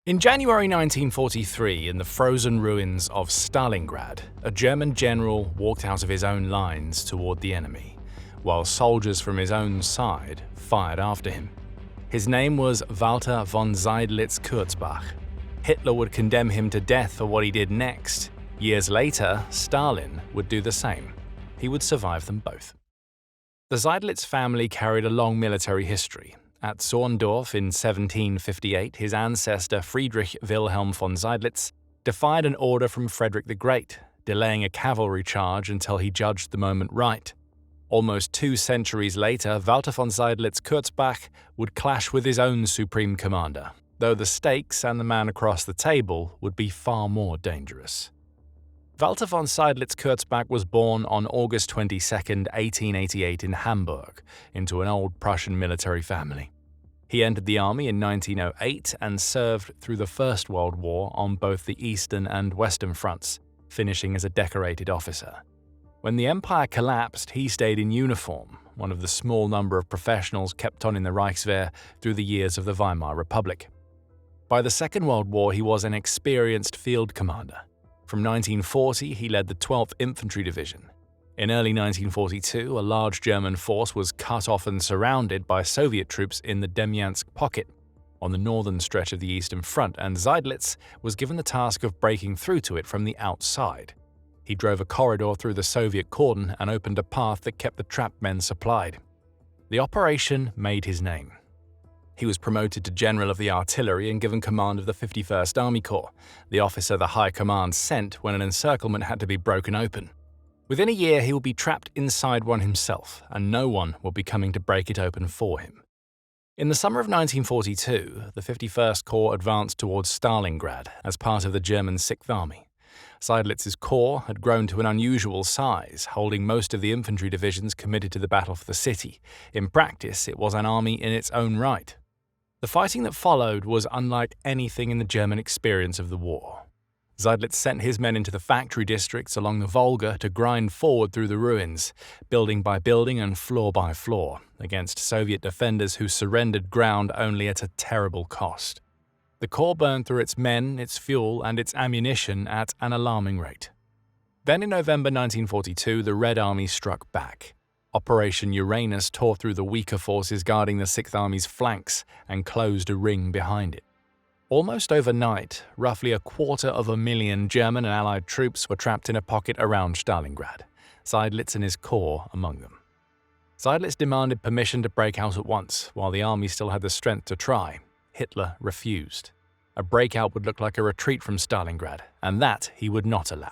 In January 1943, in the frozen ruins of Stalingrad, a German general walked out of his own lines toward the enemy, while soldiers from his own side fired after him. His name was Walther von Seydlitz. Hitler would condemn him to death for what he did next. Years later, Stalin would do the same. He would survive them both. The Seydlitz family carried a long military history. At Zorndorf in 1758, his ancestor Friedrich Wilhelm von Seydlitz defied an order from Frederick the Great, delaying a cavalry charge until he judged the moment right. Almost 2 centuries later, Walther von Seydlitz would clash with his own supreme commander, though the stakes and the man across the table would be far more dangerous. Walther von Seydlitz was born on August 22, 1888 in Hamburg, into an old Prussian military family. He entered the army in 1908 and served through the First World War on both the Eastern and Western fronts, finishing as a decorated officer. When the empire collapsed, he stayed in uniform, one of the small number of professionals kept on in the Reichswehr through the years of the Weimar Republic. By the Second World War, he was an experienced field commander. From 1940, he led the 12th Infantry Division. In early 1942, a large German force was cut off and surrounded by Soviet troops in the Demyansk Pocket, on the northern stretch of the Eastern Front, and Seydlitz was given the task of breaking through to it from the outside. He drove a corridor through the Soviet cordon and opened a path that kept the trapped men supplied. The operation made his name. He was promoted to General of the Artillery and given command of the 51st Army Corps, the officer the High Command sent when an encirclement had to be broken open. Within a year, he will be trapped inside one himself, and no one will be coming to break it open for him. In the summer of 1942, the 51st Corps advanced towards Stalingrad as part of the German 6th Army. Seydlitz's corps had grown to an unusual size, holding most of the infantry divisions committed to the battle for the city. In practice, it was an army in its own right. The fighting that followed was unlike anything in the German experience of the war. Seydlitz sent his men into the factory districts along the Volga to grind forward through the ruins, building by building and floor by floor, against Soviet defenders who surrendered ground only at a terrible cost. The Corps burned through its men, its fuel, and its ammunition at an alarming rate. Then in November 1942, the Red Army struck back. Operation Uranus tore through the weaker forces guarding the 6th Army's flanks and closed a ring behind it. Almost overnight, roughly 250,000 German and Allied troops were trapped in a pocket around Stalingrad, Seydlitz and his corps among them. Seydlitz demanded permission to break out at once, while the army still had the strength to try. Hitler refused. A breakout would look like a retreat from Stalingrad, and that he would not allow.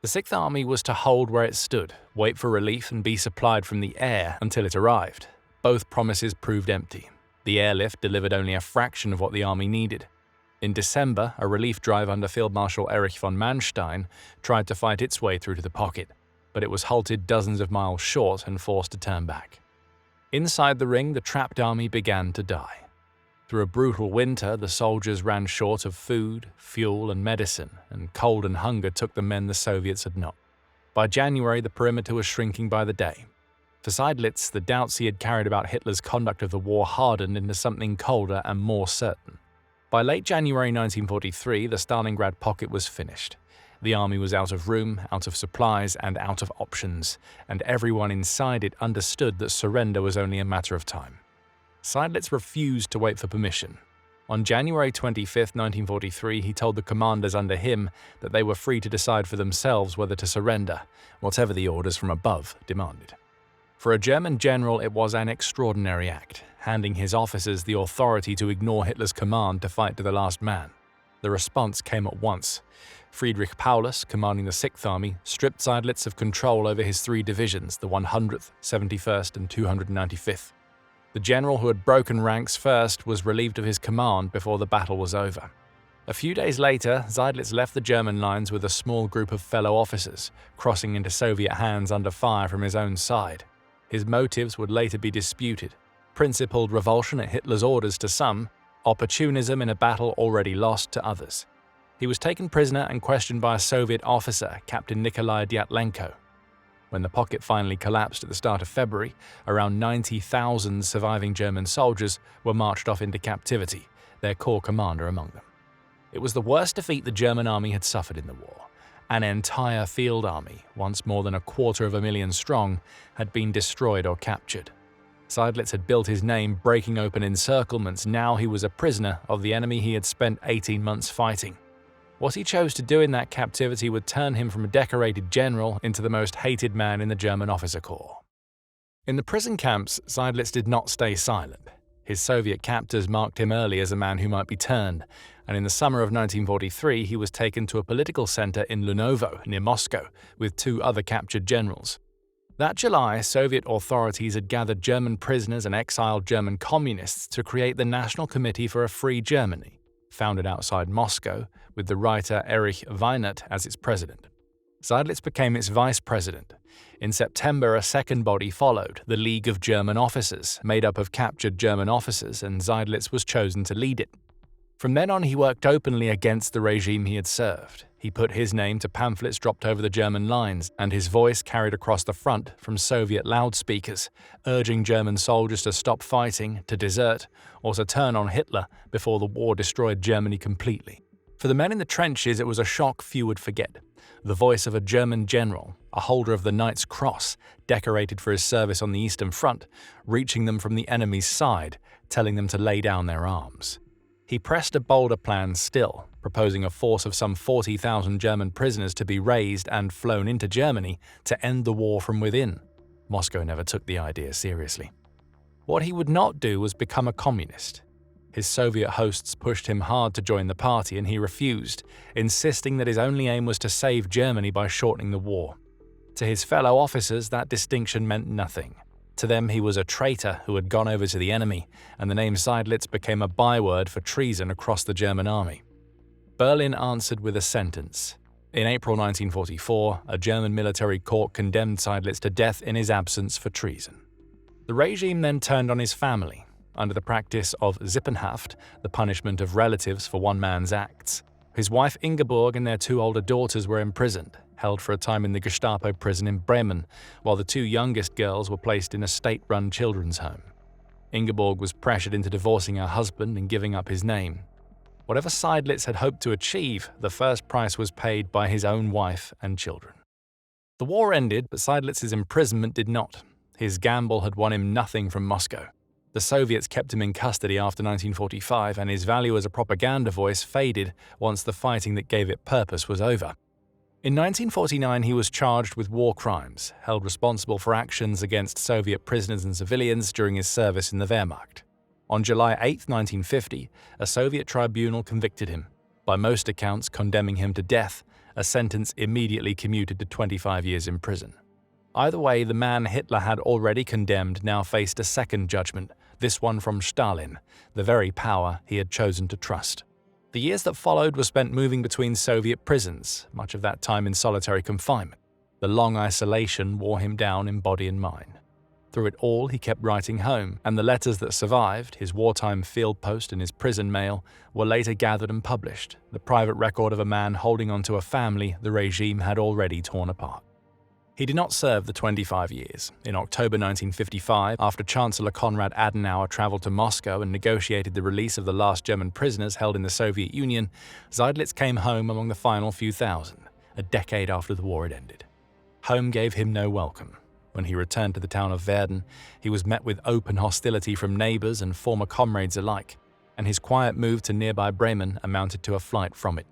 The 6th Army was to hold where it stood, wait for relief, and be supplied from the air until it arrived. Both promises proved empty. The airlift delivered only a fraction of what the army needed. In December, a relief drive under Field Marshal Erich von Manstein tried to fight its way through to the pocket, but it was halted dozens of miles short and forced to turn back. Inside the ring, the trapped army began to die. Through a brutal winter, the soldiers ran short of food, fuel, and medicine, and cold and hunger took the men the Soviets had not. By January, the perimeter was shrinking by the day. For Seydlitz, the doubts he had carried about Hitler's conduct of the war hardened into something colder and more certain. By late January 1943, the Stalingrad pocket was finished. The army was out of room, out of supplies, and out of options, and everyone inside it understood that surrender was only a matter of time. Seydlitz refused to wait for permission. On January 25, 1943, he told the commanders under him that they were free to decide for themselves whether to surrender, whatever the orders from above demanded. For a German general, it was an extraordinary act, handing his officers the authority to ignore Hitler's command to fight to the last man. The response came at once. Friedrich Paulus, commanding the 6th Army, stripped Seydlitz of control over his 3 divisions, the 100th, 71st, and 295th. The general who had broken ranks first was relieved of his command before the battle was over. A few days later, Seydlitz left the German lines with a small group of fellow officers, crossing into Soviet hands under fire from his own side. His motives would later be disputed. Principled revulsion at Hitler's orders to some, opportunism in a battle already lost to others. He was taken prisoner and questioned by a Soviet officer, Captain Nikolai Dyatlenko. When the pocket finally collapsed at the start of February, around 90,000 surviving German soldiers were marched off into captivity, their corps commander among them. It was the worst defeat the German army had suffered in the war. An entire field army, once more than 250,000 strong, had been destroyed or captured. Seydlitz had built his name breaking open encirclements. Now he was a prisoner of the enemy he had spent 18 months fighting. What he chose to do in that captivity would turn him from a decorated general into the most hated man in the German officer corps. In the prison camps, Seydlitz did not stay silent. His Soviet captors marked him early as a man who might be turned, and in the summer of 1943 he was taken to a political center in Lunovo, near Moscow, with 2 other captured generals. That July, Soviet authorities had gathered German prisoners and exiled German communists to create the National Committee for a Free Germany, founded outside Moscow, with the writer Erich Weinert as its president. Seydlitz became its vice president. In September, a second body followed, the League of German Officers, made up of captured German officers, and Seydlitz was chosen to lead it. From then on, he worked openly against the regime he had served. He put his name to pamphlets dropped over the German lines, and his voice carried across the front from Soviet loudspeakers, urging German soldiers to stop fighting, to desert, or to turn on Hitler before the war destroyed Germany completely. For the men in the trenches, it was a shock few would forget. The voice of a German general, a holder of the Knight's Cross, decorated for his service on the Eastern Front, reaching them from the enemy's side, telling them to lay down their arms. He pressed a bolder plan still, proposing a force of some 40,000 German prisoners to be raised and flown into Germany to end the war from within. Moscow never took the idea seriously. What he would not do was become a communist. His Soviet hosts pushed him hard to join the party, and he refused, insisting that his only aim was to save Germany by shortening the war. To his fellow officers, that distinction meant nothing. To them, he was a traitor who had gone over to the enemy, and the name Seydlitz became a byword for treason across the German army. Berlin answered with a sentence. In April 1944, a German military court condemned Seydlitz to death in his absence for treason. The regime then turned on his family, under the practice of Sippenhaft, the punishment of relatives for one man's acts. His wife Ingeborg and their 2 older daughters were imprisoned, held for a time in the Gestapo prison in Bremen, while the 2 youngest girls were placed in a state-run children's home. Ingeborg was pressured into divorcing her husband and giving up his name. Whatever Seydlitz had hoped to achieve, the first price was paid by his own wife and children. The war ended, but Seydlitz's imprisonment did not. His gamble had won him nothing from Moscow. The Soviets kept him in custody after 1945, and his value as a propaganda voice faded once the fighting that gave it purpose was over. In 1949, he was charged with war crimes, held responsible for actions against Soviet prisoners and civilians during his service in the Wehrmacht. On July 8, 1950, a Soviet tribunal convicted him, by most accounts condemning him to death, a sentence immediately commuted to 25 years in prison. Either way, the man Hitler had already condemned now faced a second judgment, this one from Stalin, the very power he had chosen to trust. The years that followed were spent moving between Soviet prisons, much of that time in solitary confinement. The long isolation wore him down in body and mind. Through it all, he kept writing home, and the letters that survived, his wartime field post and his prison mail, were later gathered and published, the private record of a man holding on to a family the regime had already torn apart. He did not serve the 25 years. In October 1955, after Chancellor Konrad Adenauer traveled to Moscow and negotiated the release of the last German prisoners held in the Soviet Union, Seydlitz came home among the final few thousand, a decade after the war had ended. Home gave him no welcome. When he returned to the town of Verden, he was met with open hostility from neighbors and former comrades alike, and his quiet move to nearby Bremen amounted to a flight from it.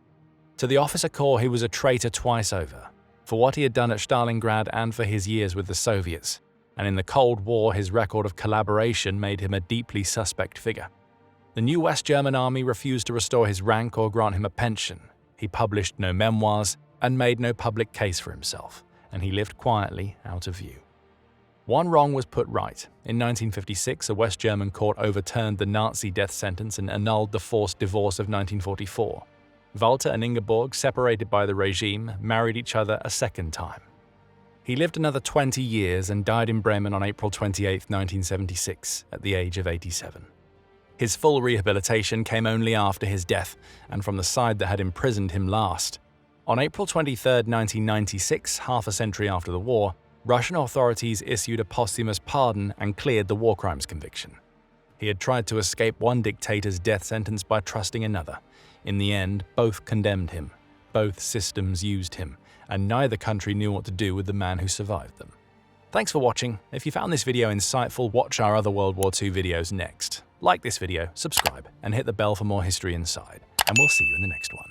To the officer corps, he was a traitor twice over, for what he had done at Stalingrad and for his years with the Soviets, and in the Cold War his record of collaboration made him a deeply suspect figure. The new West German army refused to restore his rank or grant him a pension. He published no memoirs and made no public case for himself, and he lived quietly out of view. One wrong was put right. In 1956, a West German court overturned the Nazi death sentence and annulled the forced divorce of 1944. Walther and Ingeborg, separated by the regime, married each other a second time. He lived another 20 years and died in Bremen on April 28, 1976, at the age of 87. His full rehabilitation came only after his death, and from the side that had imprisoned him last. On April 23, 1996, half a century after the war, Russian authorities issued a posthumous pardon and cleared the war crimes conviction. He had tried to escape one dictator's death sentence by trusting another. In the end, both condemned him. Both systems used him, and neither country knew what to do with the man who survived them. Thanks for watching. If you found this video insightful, watch our other World War II videos next. Like this video, subscribe, and hit the bell for more history inside. And we'll see you in the next one.